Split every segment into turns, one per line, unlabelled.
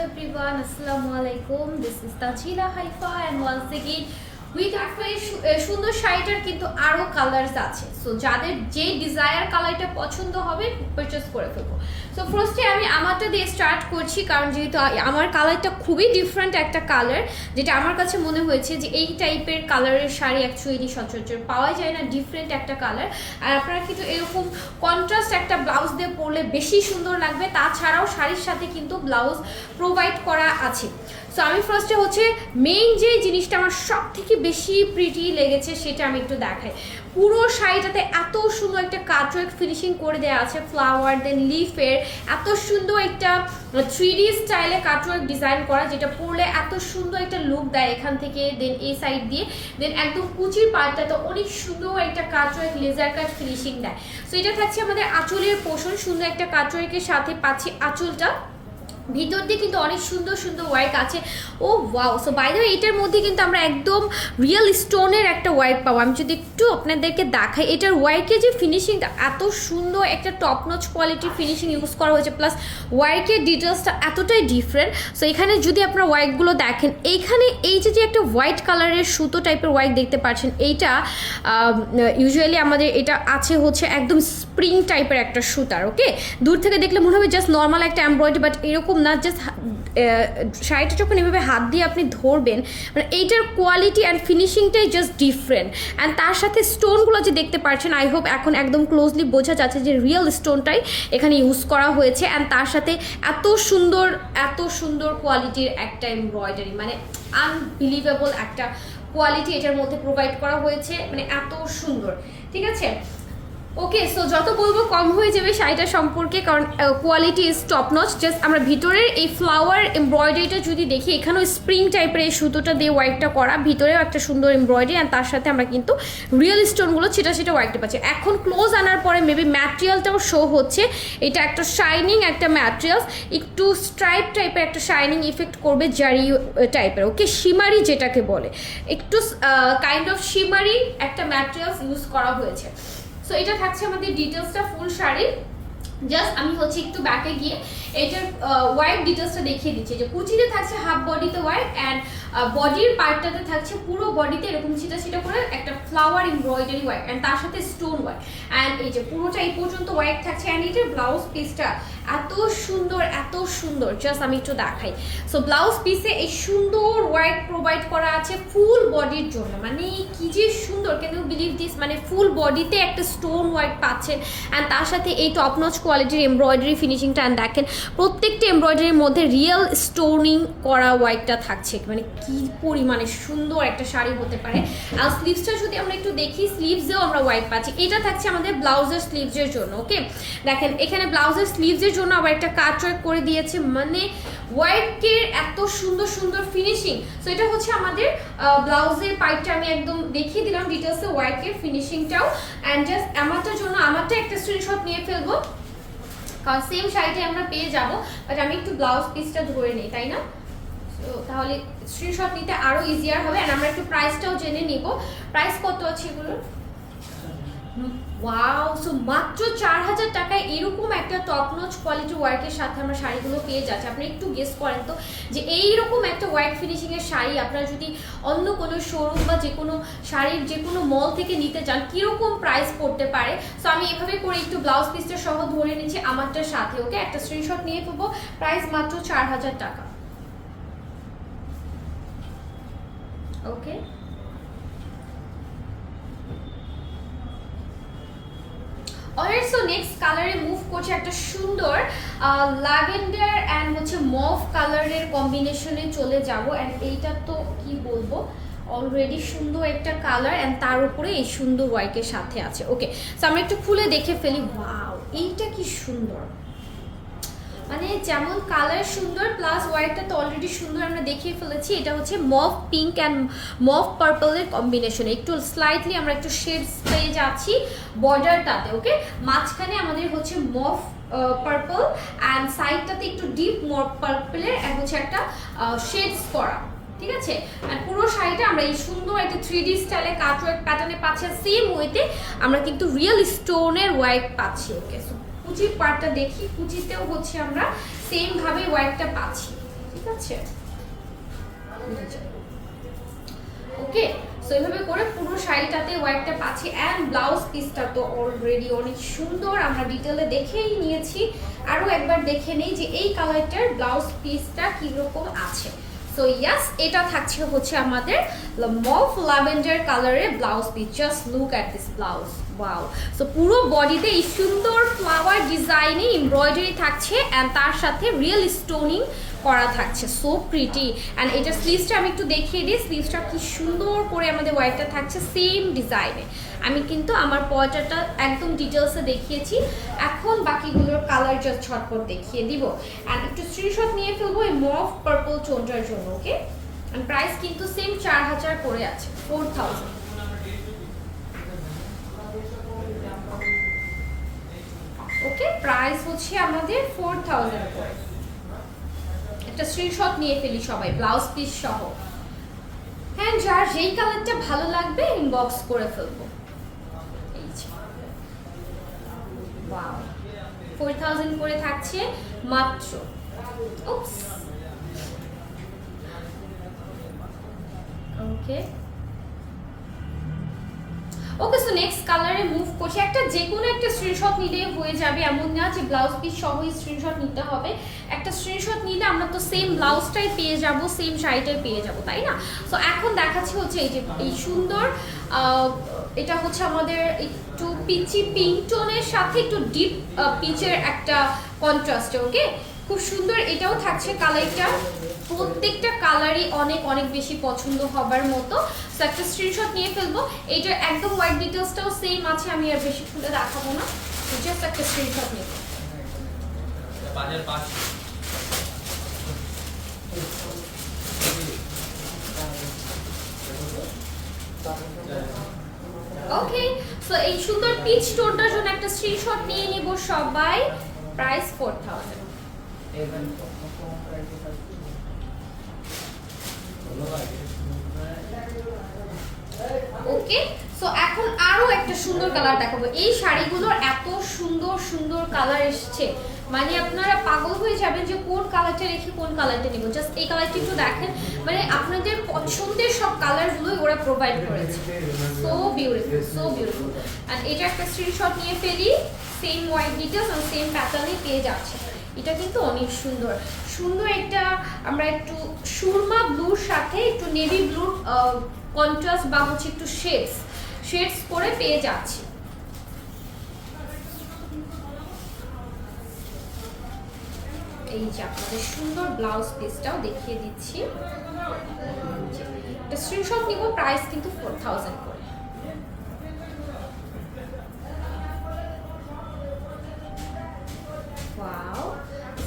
everyone, Assalamualaikum. This is Tajila Haifa and once again with একটা সুন্দর শাড়িটার কিন্তু আরো কালারস আছে। সো যাদের যে ডিজায়ার কালারটা পছন্দ হবে পারচেজ করে ফেলবো। সো ফার্স্টে আমি আমারটা দিয়ে স্টার্ট করছি, কারণ যেহেতু আমার কালারটা খুবই ডিফারেন্ট একটা কালার, যেটা আমার কাছে মনে হয়েছে যে এই টাইপের কালারের শাড়ি অ্যাকচুয়ালি সচরাচর পাওয়া যায় না, ডিফারেন্ট একটা কালার। আর আপনারা কিন্তু এরকম কন্ট্রাস্ট একটা ব্লাউজ দিয়ে পরলে বেশি সুন্দর লাগবে। তাছাড়াও শাড়ির সাথে কিন্তু ব্লাউজ প্রোভাইড করা আছে। সো আমি ফার্স্টে হচ্ছে মেইন যে জিনিসটা আমার সব থেকে বেশি প্রিটি লেগেছে সেটা আমি একটু দেখাই। পুরো শাড়িটাতে এত সুন্দর একটা কাটওয়ার্ক ফিনিশিং করে দেওয়া আছে, ফ্লাওয়ার দেন লিফের এত সুন্দর একটা 3D স্টাইলে কাটওয়ার্ক ডিজাইন করা, যেটা পরলে এত সুন্দর একটা লুক দেয় এখান থেকে, দেন এই সাইড দিয়ে, দেন একদম কুচির পার্টটাতে অনেক সুন্দর একটা কাটওয়ার্ক লেজার কাট ফিনিশিং দেয়। সো এটা থাকছে আমাদের আঁচলের পোর্শন, সুন্দর একটা কাটওয়ার্কের সাথে পাচ্ছি আঁচলটা, ভিতর দিয়ে কিন্তু অনেক সুন্দর সুন্দর ওয়ার্ক আছে। ও wow! So by the way এটার মধ্যে কিন্তু আমরা একদম রিয়েল স্টোনের একটা ওয়ার্ক পাবো। আমি যদি একটু আপনাদেরকে দেখাই, এটার ওয়ার্কের যে ফিনিশিংটা এত সুন্দর একটা টপ নচ কোয়ালিটির ফিনিশিং ইউজ করা হয়েছে, প্লাস ওয়ার্কের ডিটেলসটা এতটাই ডিফারেন্ট। সো এখানে যদি আপনারা ওয়ার্কগুলো দেখেন, এইখানে এই যে একটা হোয়াইট কালারের সুতো টাইপের ওয়ার্ক দেখতে পাচ্ছেন, এইটা ইউজুয়ালি আমাদের এটা আছে হচ্ছে একদম স্প্রিং টাইপের একটা সুতার। ওকে, দূর থেকে দেখলে মনে হবে জাস্ট নর্মাল একটা এমব্রয়ডারি, বাট এরকম না, জাস্ট শাড়িটা যখন এভাবে হাত দিয়ে আপনি ধরবেন, মানে এইটার কোয়ালিটি অ্যান্ড ফিনিশিংটাই জাস্ট ডিফারেন্ট। অ্যান্ড তার সাথে স্টোনগুলো যে দেখতে পাচ্ছেন, আই হোপ এখন একদম ক্লোজলি বোঝা যাচ্ছে যে রিয়েল স্টোনটাই এখানে ইউজ করা হয়েছে। অ্যান্ড তার সাথে এত সুন্দর কোয়ালিটির একটা এমব্রয়ডারি, মানে আনবিলিভেবল একটা কোয়ালিটি এটার মধ্যে প্রোভাইড করা হয়েছে, মানে এত সুন্দর। ঠিক আছে, ওকে। সো যত বলবো কম হয়ে যাবে শাড়িটা সম্পর্কে, কারণ quality is top notch. Just আমরা ভিতরের এই ফ্লাওয়ার এমব্রয়ডারিটা যদি দেখি, এখানেও স্প্রিং টাইপের এই সুতোটা দিয়ে ওয়ার্কটা করা, ভিতরেও একটা সুন্দর এমব্রয়ডারি, অ্যান্ড তার সাথে আমরা কিন্তু রিয়েল স্টোনগুলো সেটা ওয়ার্কটা পাচ্ছি। এখন ক্লোজ আনার পরে মেবি ম্যাটেরিয়ালটাও শো হচ্ছে, এটা একটা শাইনিং একটা ম্যাটেরিয়ালস, একটু স্ট্রাইপ টাইপের একটা শাইনিং ইফেক্ট করবে, জারি টাইপের। ওকে, শিমারি যেটাকে বলে, একটু কাইন্ড অফ শিমারি একটা ম্যাটেরিয়ালস ইউজ করা হয়েছে। সো এটা থাকছে আমাদের ডিটেলসটা ফুল শাড়ি। জাস্ট আমি হচ্ছে একটু ব্যাকে গিয়ে এটার ওয়ার্ক ডিটেলসটা দেখিয়ে দিচ্ছি, যে কুচিতে থাকছে হাফ বডিতে ওয়ার্ক, অ্যান্ড বডির পার্টটাতে থাকছে পুরো বডিতে এরকম ছিটা করে একটা ফ্লাওয়ার এমব্রয়ডারি ওয়ার্ক, অ্যান্ড তার সাথে স্টোন ওয়ার্ক, অ্যান্ড এই যে পুরোটা এই পর্যন্ত ওয়ার্ক থাকছে। অ্যান্ড এটার ব্লাউজ পিসটা এত সুন্দর, জাস্ট আমি একটু দেখাই। সো ব্লাউজ পিসে এই সুন্দর ওয়ার্ক প্রোভাইড করা আছে ফুল বডির জন্য, মানে কি যে সুন্দর, ক্যান ইউ বিলিভ দিস, মানে ফুল বডিতে একটা স্টোন ওয়ার্ক পাচ্ছেন, অ্যান্ড তার সাথে এই টপ নচ কোয়ালিটির এমব্রয়ডারি ফিনিশিংটা। অ্যান্ড দেখেন প্রত্যেকটা এমব্রয়ডারির মধ্যে রিয়েল স্টোনিং করা ওয়ার্কটা থাকছে, মানে কি পরিমাণে সুন্দর একটা শাড়ি হতে পারে। আর স্লিভসটা যদি আমরা একটু দেখি, স্লিভসেও আমরা ওয়ার্ক পাচ্ছি। এটা থাকছে আমাদের ব্লাউজের স্লিভসের জন্য। ওকে, দেখেন এখানে ব্লাউজের স্লিভসের জন্য আবার একটা কাট ওয়ার্ক করে দিয়েছে, মানে ওয়ার্কের এত সুন্দর ফিনিশিং। সো এটা হচ্ছে আমাদের ব্লাউজের পার্টটা, আমি একদম দেখিয়ে দিলাম ডিটেলসে ওয়ার্কের ফিনিশিংটাও। অ্যান্ড জাস্ট আমারটার জন্য আমারটা একটা স্ক্রিনশট নিয়ে ফেলবো, কারণ সেম শাড়িটাই আমরা পেয়ে যাব, বাট আমি একটু ব্লাউজ পিসটা ধরে নিই, তাই না? তো তাহলে স্ক্রিনশট নিতে আরো ইজিয়ার হবে। আর আমরা একটু প্রাইসটাও জেনে নিব, প্রাইস কত আছে এগুলোর। ওয়াও! সো মাত্র 4000 টাকায় এরকম একটা টপ নচ কোয়ালিটি ওয়ার্কের সাথে আমরা শাড়িগুলো পেয়ে যাচ্ছি। আপনি একটু গেস করেন তো, যে এইরকম একটা ওয়ার্ক ফিনিশিংয়ের শাড়ি আপনারা যদি অন্য কোনো শোরুম বা যে কোনো শাড়ির যে কোনো মল থেকে নিতে চান, কীরকম প্রাইস পড়তে পারে। সো আমি এভাবে করে একটু ব্লাউজ পিসটা সহ ধরে নিচ্ছি আমারটার সাথে। ওকে, একটা স্ক্রিনশট নিয়ে ফেলবো, প্রাইস মাত্র 4000 টাকা। ওকে, অলরাইট। সো নেক্সট কালারে মুভ করছে, একটা সুন্দর ল্যাভেন্ডার অ্যান্ড হচ্ছে মভ কালারের কম্বিনেশনে চলে যাব। অ্যান্ড এইটা তো কি বলবো, অলরেডি সুন্দর একটা কালার, অ্যান্ড তার উপরে এই সুন্দর ওয়ার্কের সাথে আছে। ওকে, সো আমরা একটু খুলে দেখে ফেলি। ওয়াও, এইটা কি সুন্দর, মানে যেমন কালার সুন্দর প্লাস ওয়ার্কটা তো অলরেডি সুন্দর, আমরা দেখিয়ে ফেলেছি। এটা হচ্ছে মভ পিঙ্ক অ্যান্ড মভ পার্পলের কম্বিনেশনে, একটু স্লাইটলি আমরা একটু শেডস পেয়ে যাচ্ছি বর্ডারটাতে। ওকে, মাঝখানে আমাদের হচ্ছে মভ পার্পল, অ্যান্ড সাইডটাতে একটু ডিপ মভ পার্পলের অ্যান্ড হচ্ছে একটা শেডস করা। ঠিক আছে, আর পুরো শাড়িটা আমরা এই সুন্দর একটা 3D স্টাইলে কাট ওয়ার্ক প্যাটার্নে পাচ্ছি। সেম ওয়েতে আমরা কিন্তু রিয়েল স্টোনের ওয়ার্ক পাচ্ছি। ওকে, সো কুচির পার্টটা দেখি, কুচিতেও হচ্ছে আমরা সেম ভাবে ওয়ার্কটা পাচ্ছি। ঠিক ঠিক আছে। ওকে, সো এইভাবে করে পুরো শাড়িটাতে ওয়ার্কটা পাচ্ছি অ্যান্ড ব্লাউজ পিসটা তো অলরেডি অনেক সুন্দর, আমরা ডিটেলে দেখেই নিয়েছি। আরও একবার দেখে নেই যে এই কালারটার ব্লাউজ পিসটা কীরকম আছে। সো ইয়াস, এটা থাকছে হচ্ছে আমাদের মভ ল্যাভেন্ডার কালারের blouse piece. Just look at this blouse, wow. So পুরো বডিতে এই সুন্দর ফ্লাওয়ার ডিজাইনে এমব্রয়ডারি থাকছে অ্যান্ড তার সাথে রিয়েল স্টোনিং করা থাকছে, সো প্রিটি। অ্যান্ড এটা স্লিভসটা আমি একটু দেখিয়ে দিই, স্লিভসটা কি সুন্দর করে আমাদের ওয়াইটটা থাকছে সেম ডিজাইনে। আমি কিন্তু আমার পয়টাটা একদম ডিটেলসে দেখিয়েছি, এখন বাকিগুলোর কালার জাস্ট ঝটপট দেখিয়ে দিব। অ্যান্ড একটু স্ক্রিনশট নিয়ে ফেলবো এই মভ পার্পল টোনটার জন্য, ওকে। অ্যান্ড প্রাইস কিন্তু সেম 4000 করে আছে, 4000। ওকে, প্রাইস হচ্ছে আমাদের 4000 করে। একটা স্ক্রিনশট নিয়ে ফেলি সবাই ব্লাউজ পিস সহ। হ্যাঁ, যার যেই কালারটা ভালো লাগবে ইনবক্স করে ফেলবো। এই যে ওয়াও, 4000 করে থাকছে মাত্র। উপস, ওকে ওকে। সো নেক্সট কালারে মুভ করছি। একটা যে কোনো একটা স্ক্রিনশট নিলে হয়ে যাবে, এমন না যে ব্লাউজ পিস সহই স্ক্রিনশট নিতে হবে। একটা স্ক্রিনশট নিলে আমরা তো সেম ব্লাউজটাই পেয়ে যাব, সেম শাড়িটাই পেয়ে যাব, তাই না? সো এখন দেখাচ্ছি হচ্ছে এই যে এই সুন্দর, এটা হচ্ছে আমাদের একটু পিচি পিঙ্ক টোনের সাথে একটু ডিপ পিচের একটা কন্ট্রাস্টে, ওকে। খুব সুন্দর এটাও থাকছে কালারটা, প্রত্যেকটা কালারই অনেক অনেক বেশি পছন্দ হবার মতো। সো একটা স্ক্রিনশট নিয়ে ফেলবো। এইটার একদম হোয়াইট ডিটেলসটাও সেম আছে, আমি আর বেশি খুলে দেখাবো না, জাস্ট একটা স্ক্রিনশট নিয়ে ওকে। সো এই সুন্দর পিচ টোনটার জন্য একটা স্ক্রিনশট নিয়ে নিব সবাই। প্রাইস 4000। ওকে, সো এখন আরো একটা সুন্দর কালার দেখাবো। এই শাড়িগুলোর এত সুন্দর সুন্দর কালার এসছে, মানে আপনারা পাগল হয়ে যাবেন যে কোন কালারটা রেখে কোন কালারটা নিব। জাস্ট এই কালারটা একটু দেখেন, মানে আপনাদের পছন্দের সব কালারগুলোই ওরা প্রোভাইড করেছে। So beautiful, so beautiful. আর এটা একটা স্ক্রিনশট নিয়ে ফেলি, সেম হোয়াইট ডিটেলস আর সেম প্যাটার্নে পেয়ে যাচ্ছে। এটা কিন্তু অনেক সুন্দর সুন্দর একটা, আমরা একটু সুরমা ব্লুর সাথে একটু নেভি ব্লুর কন্ট্রাস্ট বা হচ্ছে একটু শেডস করে পেয়ে যাচ্ছি। এই যে আপনাদের সুন্দর ব্লাউজ পিসটাও দেখিয়ে দিচ্ছি, একটা স্ক্রিনশট নিব। প্রাইস কিন্তু 4000 করে। Wow,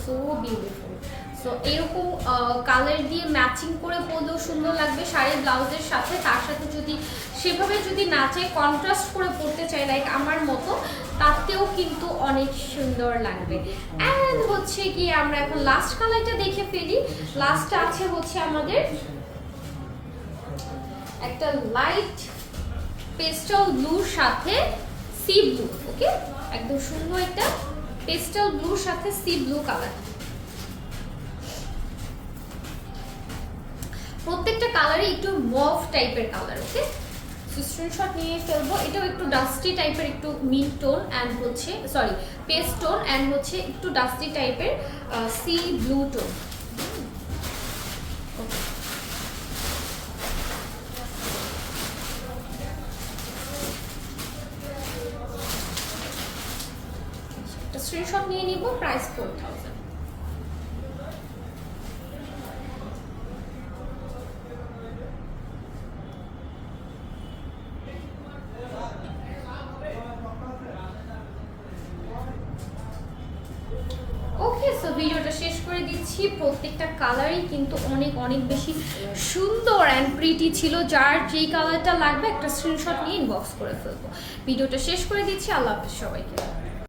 so beautiful. সো এরকম কালার দিয়ে ম্যাচিং করে পরলেও সুন্দর লাগবে শাড়ির ব্লাউজের সাথে। তার সাথে যদি সেভাবে যদি না চাই কন্ট্রাস্ট করে পরতে চাই লাইক আমার মতো, তাতেও কিন্তু অনেক সুন্দর লাগবে। অ্যান্ড হচ্ছে কি আমরা এখন লাস্ট কালারটা দেখে ফেলি। লাস্ট আছে হচ্ছে আমাদের একটা লাইট পেস্টাল ব্লুর সাথে সি ব্লু, ওকে। একদম সুন্দর একটা পেস্টাল ব্লুর সাথে সি ব্লু কালার। প্রত্যেকটা কালারই একটু মভ টাইপের কালার, ওকে। স্ক্রিনশট নিয়ে ফেলবো। এটাও একটু ডাস্টি টাইপের, একটু মিন্ট টোন অ্যান্ড হচ্ছে সরি পেস্ট টোন অ্যান্ড হচ্ছে একটু ডাস্টি টাইপের সি ব্লু টোন। একটা স্ক্রিনশট নিয়ে নিব। প্রাইস 4000। ভিডিওটা শেষ করে দিচ্ছি। প্রত্যেকটা কালারই কিন্তু অনেক অনেক বেশি সুন্দর অ্যান্ড প্রিটি ছিল। যার যেই কালারটা লাগবে একটা স্ক্রিনশট নিয়ে ইনবক্স করে ফেলবো। ভিডিওটা শেষ করে দিচ্ছি। আল্লাহ হাফেজ সবাইকে।